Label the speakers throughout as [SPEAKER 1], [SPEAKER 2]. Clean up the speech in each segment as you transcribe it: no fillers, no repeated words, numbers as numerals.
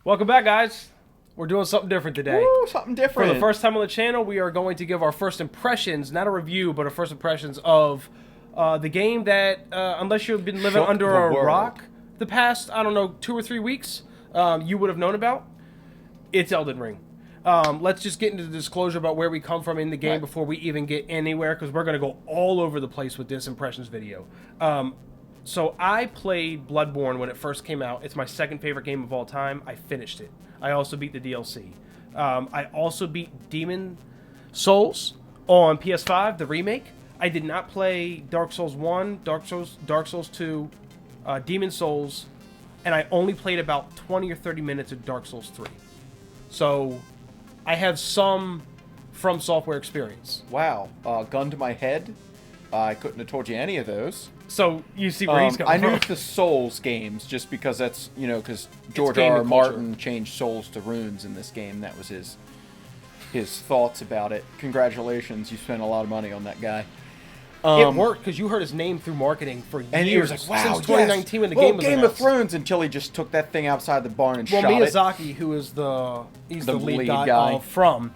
[SPEAKER 1] Welcome back, guys. We're doing something different today.
[SPEAKER 2] Woo, something different.
[SPEAKER 1] For the first time on the channel, we are going to give our first impressions, not a review, but our first impressions of the game that, unless you've been living
[SPEAKER 2] Shook
[SPEAKER 1] under
[SPEAKER 2] the
[SPEAKER 1] a
[SPEAKER 2] world.
[SPEAKER 1] rock the past, I don't know, 2 or 3 weeks, you would have known about. It's Elden Ring. Let's just get into the disclosure about where we come from in the game before we even get anywhere, because we're going to go all over the place with this impressions video. So I played Bloodborne when it first came out. It's my second favorite game of all time. I finished it. I also beat the DLC. I also beat Demon Souls on PS5, the remake. I did not play Dark Souls 1, Dark Souls 2, Demon Souls, and I only played about 20 or 30 minutes of Dark Souls 3. So I have some From Software experience.
[SPEAKER 2] Wow. Gun to my head. I couldn't have told you any of those.
[SPEAKER 1] So you see where he's coming from.
[SPEAKER 2] I knew the Souls games just because that's, because George
[SPEAKER 1] gaming
[SPEAKER 2] R. R.
[SPEAKER 1] culture.
[SPEAKER 2] Martin changed souls to runes in this game. That was his thoughts about it. Congratulations. You spent a lot of money on that guy.
[SPEAKER 1] It worked because you heard his name through marketing for years.
[SPEAKER 2] And he was like, wow,
[SPEAKER 1] since 2019 when the
[SPEAKER 2] well,
[SPEAKER 1] game was
[SPEAKER 2] Game
[SPEAKER 1] announced.
[SPEAKER 2] of Thrones, until he just took that thing outside the barn and
[SPEAKER 1] Well,
[SPEAKER 2] shot it.
[SPEAKER 1] Miyazaki, who is the lead
[SPEAKER 2] guy.
[SPEAKER 1] guy from,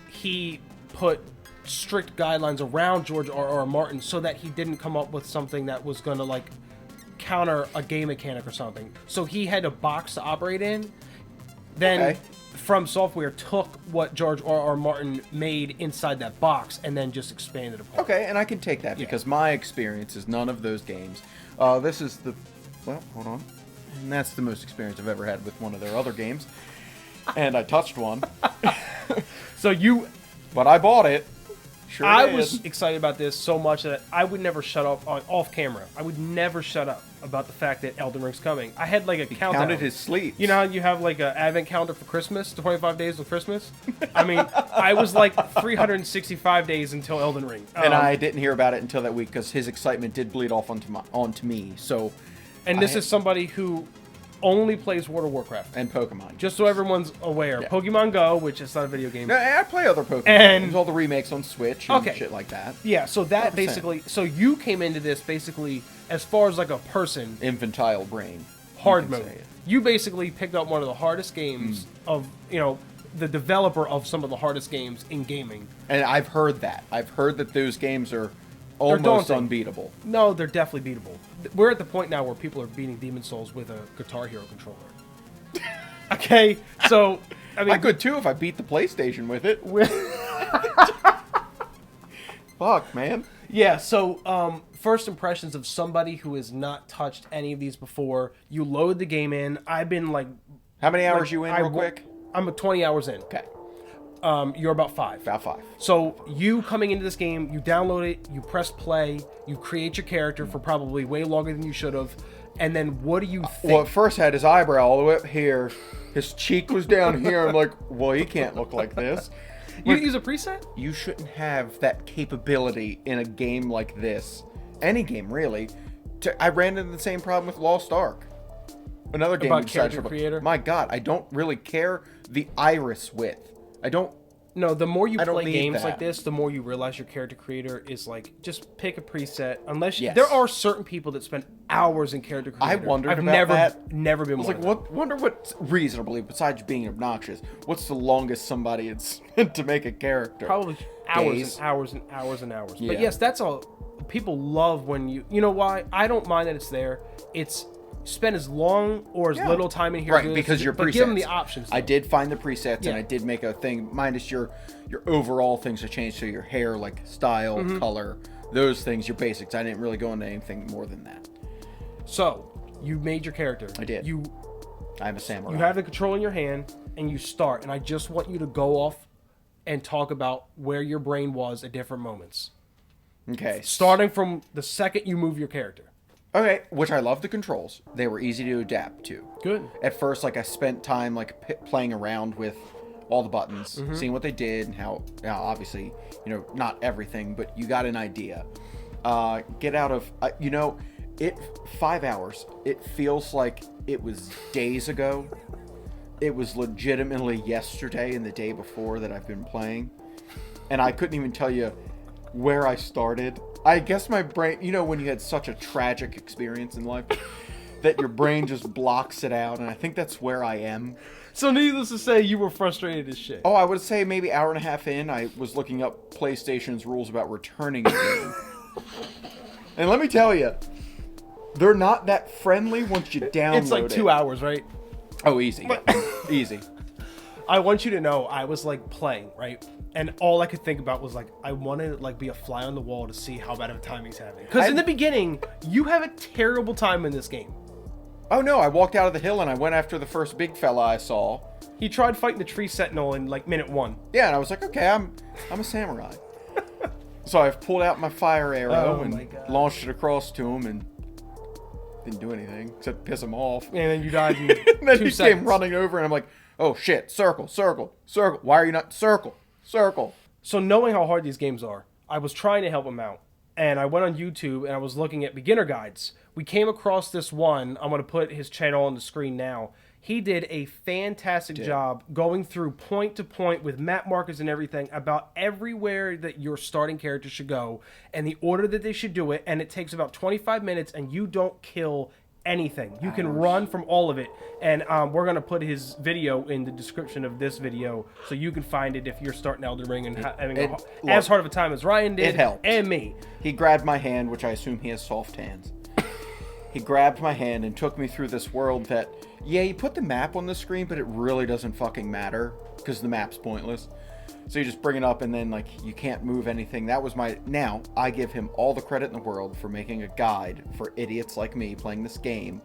[SPEAKER 1] he put strict guidelines around George R. R. Martin so that he didn't come up with something that was going to like counter a game mechanic or something. So he had a box to operate in. Then From Software took what George R. R. Martin made inside that box and then just expanded upon.
[SPEAKER 2] Okay, and I can take that because my experience is none of those games. This is the... Well, hold on. And that's the most experience I've ever had with one of their other games. And I touched one.
[SPEAKER 1] So you...
[SPEAKER 2] But I bought it. Sure
[SPEAKER 1] I
[SPEAKER 2] did.
[SPEAKER 1] was excited about this so much that I would never shut up off camera. I would never shut up about the fact that Elden Ring's coming. I had like a countdown.
[SPEAKER 2] Counted his sleeps.
[SPEAKER 1] You know how you have like an advent calendar for Christmas, 25 days of Christmas? I mean, I was like 365 days until Elden Ring.
[SPEAKER 2] And I didn't hear about it until that week because his excitement did bleed off onto me. So,
[SPEAKER 1] and this is somebody who only plays World of Warcraft.
[SPEAKER 2] And Pokemon.
[SPEAKER 1] Just so everyone's aware.
[SPEAKER 2] Yeah.
[SPEAKER 1] Pokemon Go, which is not a video game.
[SPEAKER 2] No, I play other Pokemon
[SPEAKER 1] And-
[SPEAKER 2] games, all the remakes on Switch and shit like that.
[SPEAKER 1] Yeah, so that
[SPEAKER 2] 100%.
[SPEAKER 1] basically... So you came into this basically as far as like a person...
[SPEAKER 2] Infantile brain.
[SPEAKER 1] hard mode. You basically picked up one of the hardest games of, the developer of some of the hardest games in gaming.
[SPEAKER 2] And I've heard that. I've heard that those games are almost
[SPEAKER 1] daunting.
[SPEAKER 2] unbeatable.
[SPEAKER 1] No, they're definitely beatable. We're at the point now where people are beating Demon Souls with a Guitar Hero controller. Okay, so, I mean...
[SPEAKER 2] I could too if I beat the PlayStation with it. Fuck, man.
[SPEAKER 1] Yeah, so, first impressions of somebody who has not touched any of these before. You load the game in. I've been like...
[SPEAKER 2] How many hours you in real quick?
[SPEAKER 1] I'm 20 hours in.
[SPEAKER 2] Okay.
[SPEAKER 1] You're about 5.
[SPEAKER 2] About 5.
[SPEAKER 1] So you coming into this game, you download it, you press play, you create your character for probably way longer than you should have, and then what do you think?
[SPEAKER 2] Well, at first had his eyebrow all the way up here. His cheek was down here. I'm like, well, he can't look like this.
[SPEAKER 1] You use a preset?
[SPEAKER 2] You shouldn't have that capability in a game like this. Any game, really. I ran into the same problem with Lost Ark. Another game
[SPEAKER 1] About character creator?
[SPEAKER 2] My God, I don't really care the iris width. I don't...
[SPEAKER 1] No, the more you
[SPEAKER 2] I don't
[SPEAKER 1] play
[SPEAKER 2] need
[SPEAKER 1] games
[SPEAKER 2] that.
[SPEAKER 1] like this, the more you realize your character creator is like, just pick a preset. Unless
[SPEAKER 2] Yes.
[SPEAKER 1] there are certain people that spend hours in character creator.
[SPEAKER 2] I wondered
[SPEAKER 1] I've
[SPEAKER 2] about
[SPEAKER 1] never,
[SPEAKER 2] that.
[SPEAKER 1] never been
[SPEAKER 2] I was
[SPEAKER 1] one
[SPEAKER 2] like,
[SPEAKER 1] of them.
[SPEAKER 2] wonder what reasonably, besides being obnoxious, what's the longest somebody had spent to make a character?
[SPEAKER 1] Probably hours
[SPEAKER 2] Days.
[SPEAKER 1] and hours and hours and hours.
[SPEAKER 2] Yeah.
[SPEAKER 1] But yes, that's all. People love when you know why? I don't mind that it's there. It's spend as long or as little time in here.
[SPEAKER 2] Right, because your
[SPEAKER 1] but
[SPEAKER 2] presets.
[SPEAKER 1] give them the options.
[SPEAKER 2] I
[SPEAKER 1] though.
[SPEAKER 2] did find the presets,
[SPEAKER 1] Yeah.
[SPEAKER 2] and I did make a thing. Minus your overall things to change, so your hair, like style, color, those things, your basics. I didn't really go into anything more than that.
[SPEAKER 1] So you made your character.
[SPEAKER 2] I did. I'm a samurai.
[SPEAKER 1] You have the control in your hand, and you start. And I just want you to go off and talk about where your brain was at different moments,
[SPEAKER 2] Okay.
[SPEAKER 1] starting from the second you move your character.
[SPEAKER 2] Okay, which I love the controls. They were easy to adapt to.
[SPEAKER 1] Good.
[SPEAKER 2] At first, like I spent time like playing around with all the buttons, seeing what they did, and how obviously, not everything, but you got an idea. Get out of, 5 hours. It feels like it was days ago. It was legitimately yesterday and the day before that I've been playing. And I couldn't even tell you where I started. I guess my brain, when you had such a tragic experience in life, that your brain just blocks it out, and I think that's where I am.
[SPEAKER 1] So needless to say, you were frustrated as shit.
[SPEAKER 2] Oh, I would say maybe hour and a half in, I was looking up PlayStation's rules about returning a game. And let me tell you, they're not that friendly once you download it.
[SPEAKER 1] It's like 2 hours, right?
[SPEAKER 2] Oh, easy. Easy.
[SPEAKER 1] I want you to know, I was like playing, right? And all I could think about was like, I wanted to like be a fly on the wall to see how bad of a time he's having. Because in the beginning, you have a terrible time in this game.
[SPEAKER 2] Oh no, I walked out of the hill and I went after the first big fella I saw.
[SPEAKER 1] He tried fighting the tree sentinel in like minute 1.
[SPEAKER 2] Yeah, and I was like, okay, I'm a samurai. So I pulled out my fire arrow and launched it across to him and didn't do anything except piss him off.
[SPEAKER 1] And then you died in
[SPEAKER 2] and then
[SPEAKER 1] 2
[SPEAKER 2] he
[SPEAKER 1] seconds.
[SPEAKER 2] came running over and I'm like, oh shit, circle, circle, circle. Why are you not circle, circle?
[SPEAKER 1] So knowing how hard these games are, I was trying to help him out. And I went on YouTube and I was looking at beginner guides. We came across this one. I'm going to put his channel on the screen now. He did a fantastic job going through point to point with map markers and everything about everywhere that your starting character should go and the order that they should do it. And it takes about 25 minutes and you don't kill anything. You can run from all of it. And we're going to put his video in the description of this video so you can find it if you're starting Elden Ring and having as hard of a time as Ryan did.
[SPEAKER 2] It helped.
[SPEAKER 1] And me.
[SPEAKER 2] He grabbed my hand, which I assume he has soft hands. He grabbed my hand and took me through this world that, yeah, you put the map on the screen, but it really doesn't fucking matter because the map's pointless. So you just bring it up and then, like, you can't move anything. That was my... Now, I give him all the credit in the world for making a guide for idiots like me playing this game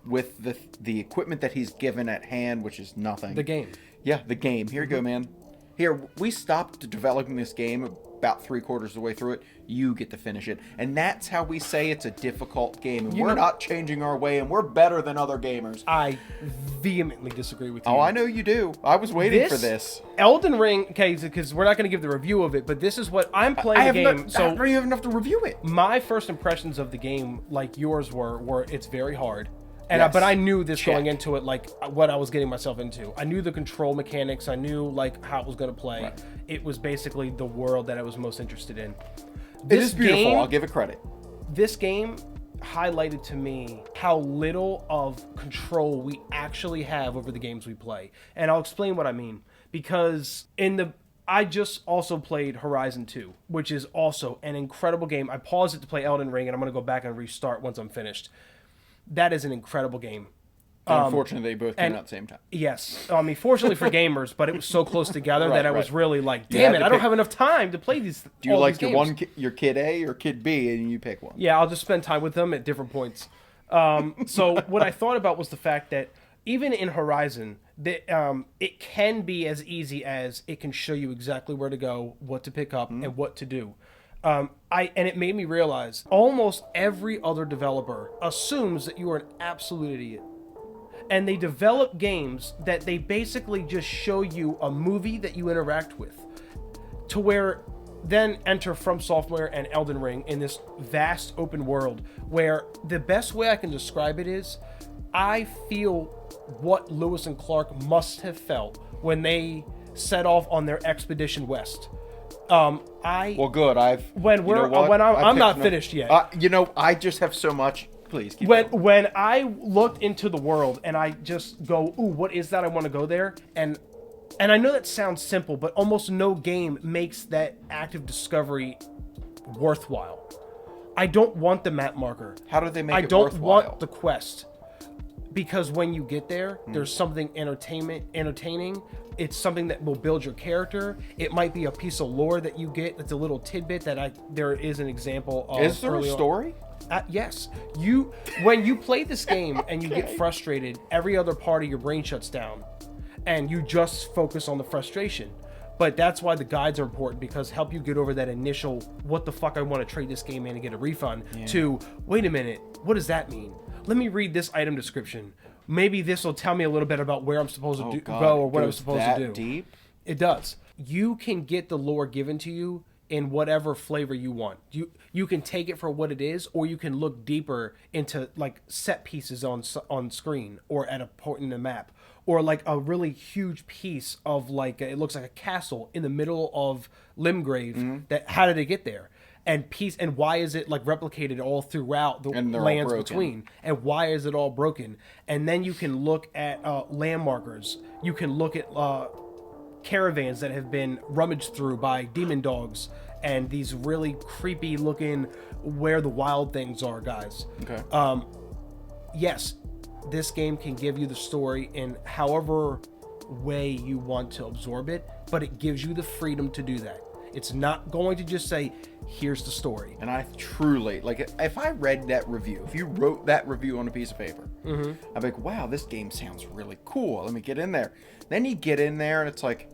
[SPEAKER 2] with the equipment that he's given at hand, which is nothing.
[SPEAKER 1] The game.
[SPEAKER 2] Yeah, the game. Here you go, man. Here, we stopped developing this game about 3/4 of the way through it. You get to finish it. And that's how we say it's a difficult game. And we're not changing our way, and we're better than other gamers.
[SPEAKER 1] I vehemently disagree with you.
[SPEAKER 2] Oh, I know you do. I was waiting for this.
[SPEAKER 1] Elden Ring, okay, because we're not going to give the review of it, but this is what I'm playing the game.
[SPEAKER 2] So I don't even have enough to review it.
[SPEAKER 1] My first impressions of the game, like yours were it's very hard. And
[SPEAKER 2] Yes.
[SPEAKER 1] but I knew this going into it, like what I was getting myself into. I knew the control mechanics. I knew like how it was going to play.
[SPEAKER 2] Right.
[SPEAKER 1] It was basically the world that I was most interested in.
[SPEAKER 2] It is beautiful. I'll give it credit.
[SPEAKER 1] This game highlighted to me how little of control we actually have over the games we play. And I'll explain what I mean. Because I just also played Horizon 2, which is also an incredible game. I paused it to play Elden Ring, and I'm going to go back and restart once I'm finished. That is an incredible game.
[SPEAKER 2] Unfortunately, they both came out at the same time.
[SPEAKER 1] Yes. I mean, fortunately for gamers, but it was so close together that I was really like,
[SPEAKER 2] You
[SPEAKER 1] damn
[SPEAKER 2] had
[SPEAKER 1] it,
[SPEAKER 2] to
[SPEAKER 1] I don't
[SPEAKER 2] pick-
[SPEAKER 1] have enough time to play these.
[SPEAKER 2] Do you
[SPEAKER 1] all
[SPEAKER 2] like
[SPEAKER 1] these
[SPEAKER 2] your
[SPEAKER 1] games.
[SPEAKER 2] your kid A or kid B, and you pick one?
[SPEAKER 1] Yeah, I'll just spend time with them at different points. So what I thought about was the fact that even in Horizon, it can be as easy as it can show you exactly where to go, what to pick up, and what to do. And it made me realize almost every other developer assumes that you are an absolute idiot. And they develop games that they basically just show you a movie that you interact with. To where then enter From Software and Elden Ring in this vast open world where the best way I can describe it is I feel what Lewis and Clark must have felt when they set off on their expedition west.
[SPEAKER 2] Well, good.
[SPEAKER 1] I'm not finished yet.
[SPEAKER 2] I just have so much. Please keep going.
[SPEAKER 1] When I looked into the world and I just go, ooh, what is that? I want to go there. And I know that sounds simple, but almost no game makes that active discovery worthwhile. I don't want the map marker.
[SPEAKER 2] How do they make it
[SPEAKER 1] worthwhile? I
[SPEAKER 2] worthwhile?
[SPEAKER 1] don't want the quest. Because when you get there, there's something entertaining. It's something that will build your character. It might be a piece of lore that you get that's a little tidbit that there is an example of.
[SPEAKER 2] Is there a story?
[SPEAKER 1] Yes. When you play this game and you get frustrated, every other part of your brain shuts down and you just focus on the frustration. But that's why the guides are important, because help you get over that initial, what the fuck, I want to trade this game in and get a refund, to, wait a minute, what does that mean? Let me read this item description. Maybe this will tell me a little bit about where I'm supposed to go or what I'm supposed to do.
[SPEAKER 2] Deep?
[SPEAKER 1] It does. You can get the lore given to you in whatever flavor you want. You can take it for what it is, or you can look deeper into like set pieces on screen or at a point in the map, or like a really huge piece of like it looks like a castle in the middle of Limgrave. That how did it get there? and why is it like replicated all throughout the
[SPEAKER 2] And they're all
[SPEAKER 1] lands
[SPEAKER 2] broken.
[SPEAKER 1] between, and why is it all broken? And then you can look at land markers. You can look at caravans that have been rummaged through by demon dogs and these really creepy looking where the wild things are guys.
[SPEAKER 2] Okay.
[SPEAKER 1] Yes, this game can give you the story in however way you want to absorb it, but it gives you the freedom to do that. It's not going to just say, here's the story.
[SPEAKER 2] And I truly, like, if I read that review, if you wrote that review on a piece of paper, I'd be like, wow, this game sounds really cool. Let me get in there. Then you get in there and it's like,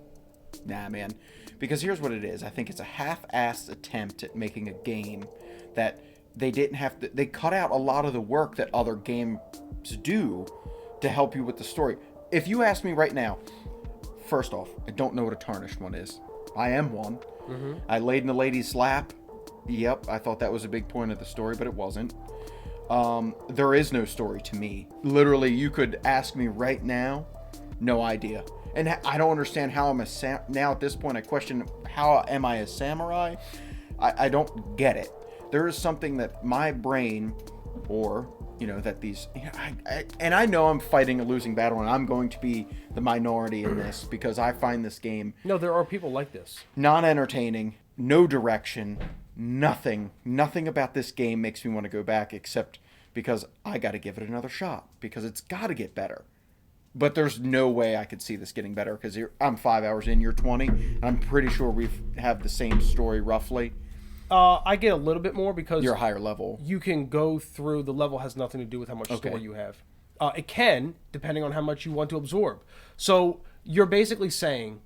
[SPEAKER 2] nah, man. Because here's what it is. I think it's a half-assed attempt at making a game that they didn't have to, they cut out a lot of the work that other games do to help you with the story. If you ask me right now, first off, I don't know what a tarnished one is. I am one. I laid in the lady's lap. Yep, I thought that was a big point of the story, but it wasn't. There is no story to me. Literally, you could ask me right now, no idea. And I don't understand how I'm now at this point. I question, how am I a samurai? I don't get it. There is something that my brain, or that these, and I know I'm fighting a losing battle, and I'm going to be the minority in this because I find this game
[SPEAKER 1] No, there are people like this.
[SPEAKER 2] non-entertaining, no direction, nothing about this game makes me want to go back, except because I got to give it another shot because it's got to get better. But there's no way I could see this getting better because I'm 5 hours in, you're 20, and I'm pretty sure we have the same story roughly.
[SPEAKER 1] I get a little bit more because
[SPEAKER 2] You're a higher level.
[SPEAKER 1] you can go through, the level has nothing to do with how much story you have. It can, depending on how much you want to absorb. So you're basically saying,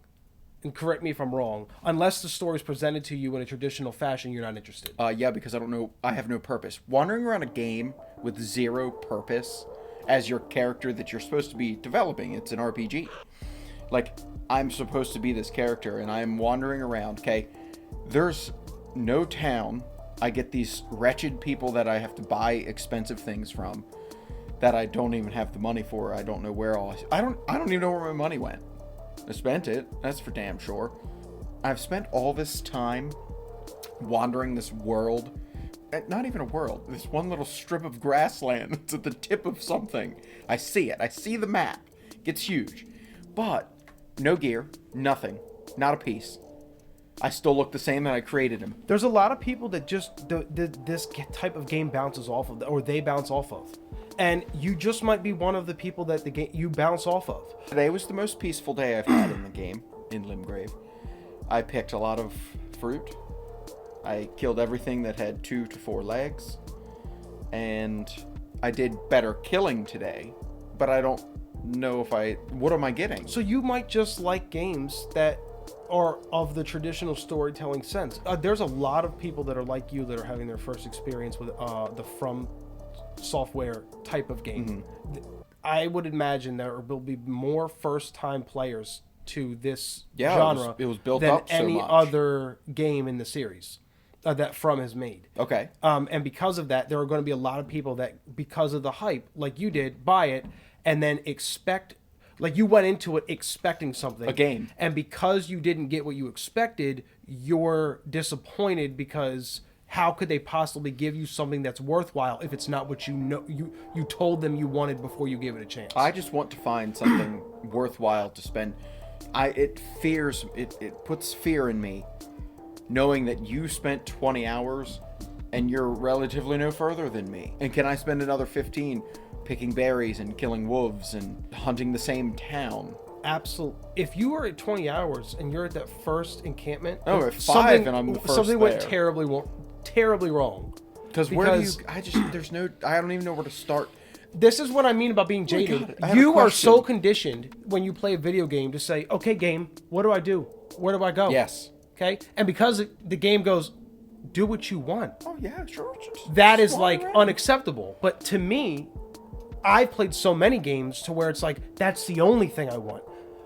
[SPEAKER 1] and correct me if I'm wrong, unless the story is presented to you in a traditional fashion, you're not interested.
[SPEAKER 2] Yeah, because I have no purpose. Wandering around a game with zero purpose as your character that you're supposed to be developing, it's an RPG. Like, I'm supposed to be this character, and I'm wandering around, okay? There's no town. I get these wretched people that I have to buy expensive things from that I don't even have the money for. I don't know where I don't even know where my money went. I spent it. That's for damn sure. I've spent all this time wandering this world. Not even a world. This one little strip of grassland that's at the tip of something. I see it. I see the map. It gets huge. But no gear. Nothing. Not a piece. I still look the same that I created him.
[SPEAKER 1] There's a lot of people that just this type of game bounces off of, or they bounce off of, and you just might be one of the people that the game you bounce off of.
[SPEAKER 2] Today was the most peaceful day I've had in the game in Limgrave. I picked a lot of fruit. I killed everything that had 2 to 4 legs, and I did better killing today. But I don't know what am I getting?
[SPEAKER 1] So you might just like games that are of the traditional storytelling sense. There's a lot of people that are like you that are having their first experience with the From Software type of game. I would imagine there will be more first-time players to this genre
[SPEAKER 2] it was built
[SPEAKER 1] than
[SPEAKER 2] up so
[SPEAKER 1] any
[SPEAKER 2] much.
[SPEAKER 1] other game in the series that From has made.
[SPEAKER 2] Okay.
[SPEAKER 1] And because of that, there are going to be a lot of people that, because of the hype, like you did, buy it and then expect. Like, you went into it expecting something.
[SPEAKER 2] A game.
[SPEAKER 1] And because you didn't get what you expected, you're disappointed because how could they possibly give you something that's worthwhile if it's not what you told them you wanted before you gave it a chance?
[SPEAKER 2] I just want to find something worthwhile to spend. It puts fear in me knowing that you spent 20 hours and you're relatively no further than me. And can I spend another 15 picking berries and killing wolves and hunting the same town?
[SPEAKER 1] Absolutely. If you are at 20 hours and you're at that first encampment,
[SPEAKER 2] at 5 and I'm the first
[SPEAKER 1] something went
[SPEAKER 2] there.
[SPEAKER 1] terribly wrong.
[SPEAKER 2] Because where do you? I don't even know where to start.
[SPEAKER 1] This is what I mean about being jaded.
[SPEAKER 2] God, I have a
[SPEAKER 1] You are
[SPEAKER 2] question.
[SPEAKER 1] so conditioned when you play a video game to say, okay, game, what do I do? Where do I go?
[SPEAKER 2] Yes.
[SPEAKER 1] Okay? And because the game goes, do what you want.
[SPEAKER 2] Oh yeah, sure.
[SPEAKER 1] That is
[SPEAKER 2] Just
[SPEAKER 1] like
[SPEAKER 2] wander around.
[SPEAKER 1] unacceptable. But to me, I've played so many games to where it's like, that's the only thing I want.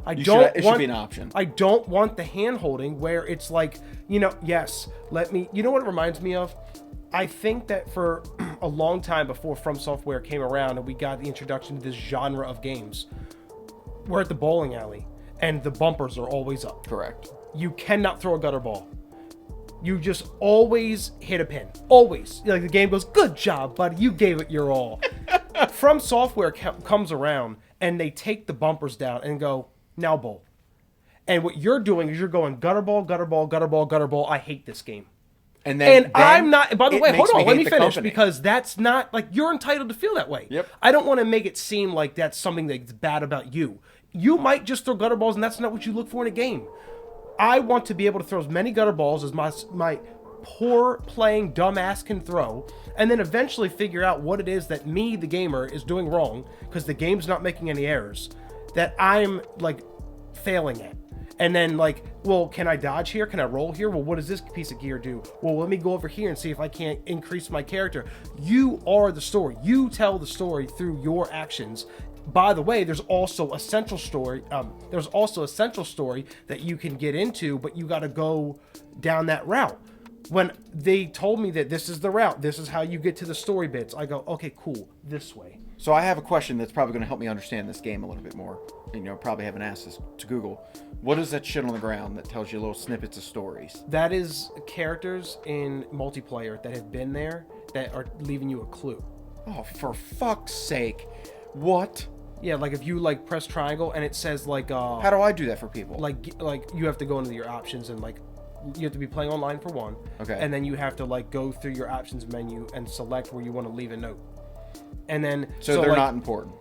[SPEAKER 1] It
[SPEAKER 2] should be an option.
[SPEAKER 1] I don't want the hand holding where it's like, yes, let me, you know what it reminds me of? I think that for a long time before From Software came around and we got the introduction to this genre of games, we're at the bowling alley and the bumpers are always up.
[SPEAKER 2] Correct.
[SPEAKER 1] You cannot throw a gutter ball. You just always hit a pin. Always. Like the game goes, good job, buddy. You gave it your all. From Software comes around and they take the bumpers down and go, now bowl. And what you're doing is you're going gutter ball, gutter ball, gutter ball, gutter ball. I hate this game.
[SPEAKER 2] And
[SPEAKER 1] I'm not, by the way, hold on, let me finish
[SPEAKER 2] company.
[SPEAKER 1] because that's not, like, you're entitled to feel that way.
[SPEAKER 2] Yep.
[SPEAKER 1] I don't want to make it seem like that's something that's bad about you. You might just throw gutter balls and that's not what you look for in a game. I want to be able to throw as many gutter balls as my poor playing dumbass can throw, and then eventually figure out what it is that me, the gamer, is doing wrong, because the game's not making any errors, that I'm, like, failing at. And then, like, well, can I dodge here? Can I roll here? Well, what does this piece of gear do? Well, let me go over here and see if I can't increase my character. You are the story. You tell the story through your actions. By the way, there's also a central story. There's also a central story that you can get into, but you got to go down that route. When they told me that this is the route, this is how you get to the story bits, I go, okay, cool, this way.
[SPEAKER 2] So I have a question that's probably going to help me understand this game a little bit more. You know, probably haven't asked this to Google. What is that shit on the ground that tells you little snippets of stories?
[SPEAKER 1] That is characters in multiplayer that have been there that are leaving you a clue.
[SPEAKER 2] Oh, for fuck's sake. What?
[SPEAKER 1] Yeah, like if you like press triangle and it says like
[SPEAKER 2] How do I do that for people?
[SPEAKER 1] like you have to go into your options and like you have to be playing online for one.
[SPEAKER 2] Okay.
[SPEAKER 1] And then you have to like go through your options menu and select where you want to leave a note. And then
[SPEAKER 2] so they're
[SPEAKER 1] like,
[SPEAKER 2] not important.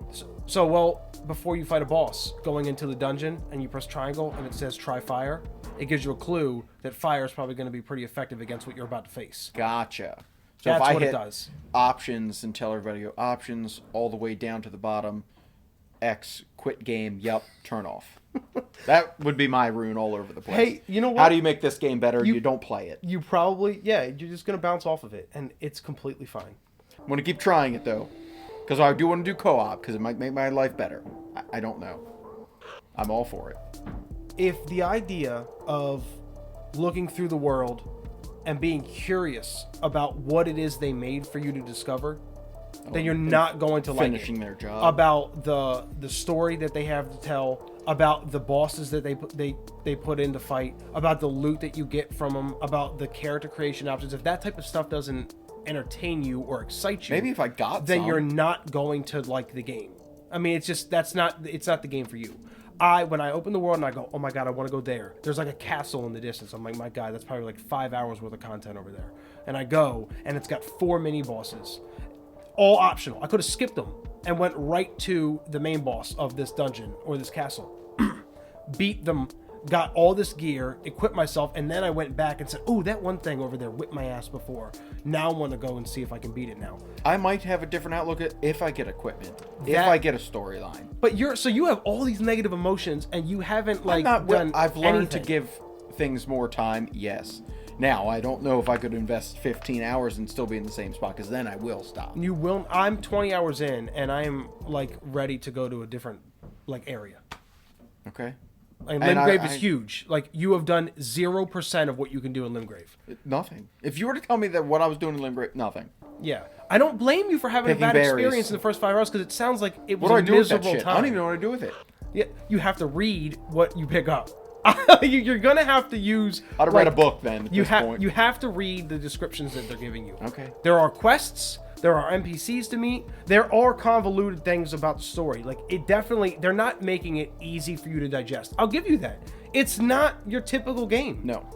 [SPEAKER 1] So well, before you fight a boss, going into the dungeon and you press triangle and it says try fire, it gives you a clue that fire is probably going to be pretty effective against what you're about to face.
[SPEAKER 2] Gotcha. So
[SPEAKER 1] That's
[SPEAKER 2] if I
[SPEAKER 1] what
[SPEAKER 2] hit
[SPEAKER 1] it does.
[SPEAKER 2] options and tell everybody go options all the way down to the bottom, X, quit game, yep, turn off. That would be my rune all over the place.
[SPEAKER 1] Hey, you know what?
[SPEAKER 2] How do you make this game better? You don't play it.
[SPEAKER 1] You probably, yeah, you're just going to bounce off of it and it's completely fine.
[SPEAKER 2] I'm going to keep trying it though. Because I do want to do co-op because it might make my life better. I don't know. I'm all for it.
[SPEAKER 1] If the idea of looking through the world and being curious about what it is they made for you to discover, then you're not going to like
[SPEAKER 2] finishing their job.
[SPEAKER 1] About the story that they have to tell, about the bosses that they put in to fight, about the loot that you get from them, about the character creation options. If that type of stuff doesn't entertain you or excite you,
[SPEAKER 2] maybe if I got
[SPEAKER 1] then
[SPEAKER 2] some.
[SPEAKER 1] You're not going to like the game. I mean, it's just it's not the game for you. When I open the world and I go, oh my god, I want to go there. There's like a castle in the distance. I'm like, my god, that's probably like 5 hours worth of content over there. And I go, and it's got 4 mini bosses, all optional. I could have skipped them and went right to the main boss of this dungeon or this castle, beat them, got all this gear, equipped myself, and then I went back and said, oh, that one thing over there whipped my ass before. Now I want to go and see if I can beat it now.
[SPEAKER 2] I might have a different outlook if I get equipment, if I get a storyline.
[SPEAKER 1] But you have all these negative emotions, and you haven't done
[SPEAKER 2] I've learned
[SPEAKER 1] anything.
[SPEAKER 2] to give things more time. Yes. Now I don't know if I could invest 15 hours and still be in the same spot, because then I will stop.
[SPEAKER 1] You will. I'm 20 hours in, and I am like ready to go to a different like area.
[SPEAKER 2] Okay.
[SPEAKER 1] And Limgrave is huge. Like, you have done 0% of what you can do in Limgrave.
[SPEAKER 2] Nothing. If you were to tell me that what I was doing in Limgrave, nothing.
[SPEAKER 1] Yeah. I don't blame you for having
[SPEAKER 2] Picking
[SPEAKER 1] a bad
[SPEAKER 2] berries.
[SPEAKER 1] experience in the first 5 hours, because it sounds like it was
[SPEAKER 2] What do I
[SPEAKER 1] a
[SPEAKER 2] do with that
[SPEAKER 1] miserable
[SPEAKER 2] shit?
[SPEAKER 1] time.
[SPEAKER 2] I don't even know what to do with it.
[SPEAKER 1] Yeah, you have to read what you pick up. You're gonna have to use.
[SPEAKER 2] I'd have read a book then. At this point.
[SPEAKER 1] You have to read the descriptions that they're giving you.
[SPEAKER 2] Okay.
[SPEAKER 1] There are quests. There are NPCs to meet. There are convoluted things about the story. Like, it definitely, they're not making it easy for you to digest. I'll give you that. It's not your typical game.
[SPEAKER 2] No.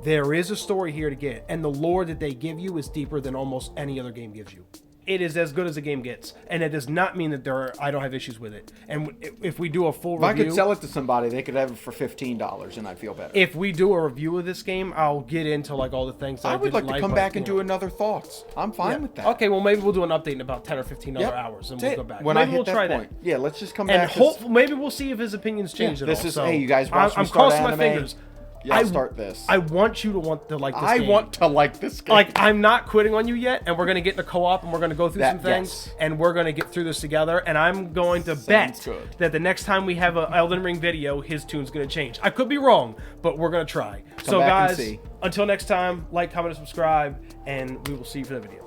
[SPEAKER 1] There is a story here to get, and the lore that they give you is deeper than almost any other game gives you. It is as good as a game gets, and it does not mean that I don't have issues with it. And if we do a full review,
[SPEAKER 2] If I could sell it to somebody, they could have it for $15, and I'd feel better.
[SPEAKER 1] if we do a review of this game, I'll get into like all the things that
[SPEAKER 2] I would
[SPEAKER 1] didn't
[SPEAKER 2] like to come
[SPEAKER 1] but,
[SPEAKER 2] back and
[SPEAKER 1] you know.
[SPEAKER 2] do another thoughts. I'm fine with that.
[SPEAKER 1] Okay, well maybe we'll do an update in about 10 or 15 other hours, and
[SPEAKER 2] That's
[SPEAKER 1] we'll
[SPEAKER 2] it.
[SPEAKER 1] go back.
[SPEAKER 2] When
[SPEAKER 1] Maybe
[SPEAKER 2] I hit
[SPEAKER 1] we'll
[SPEAKER 2] that
[SPEAKER 1] try
[SPEAKER 2] point.
[SPEAKER 1] that.
[SPEAKER 2] Yeah, let's just come
[SPEAKER 1] And
[SPEAKER 2] back.
[SPEAKER 1] maybe we'll see if his opinions change at all.
[SPEAKER 2] This is,
[SPEAKER 1] So
[SPEAKER 2] hey, you guys watch me
[SPEAKER 1] I'm
[SPEAKER 2] start
[SPEAKER 1] crossing my
[SPEAKER 2] anime.
[SPEAKER 1] fingers.
[SPEAKER 2] Yeah, I'll start this.
[SPEAKER 1] I want you to want to like this
[SPEAKER 2] I
[SPEAKER 1] game.
[SPEAKER 2] want to like this game.
[SPEAKER 1] Like, I'm not quitting on you yet, and we're gonna get in a co-op, and we're gonna go through some things,
[SPEAKER 2] yes.
[SPEAKER 1] and we're gonna get through this together. And I'm going to bet
[SPEAKER 2] good.
[SPEAKER 1] that the next time we have an Elden Ring video, his tune's gonna change. I could be wrong, but we're gonna try. So
[SPEAKER 2] back and
[SPEAKER 1] guys,
[SPEAKER 2] see.
[SPEAKER 1] until next time, like, comment, and subscribe, and we will see you for the video.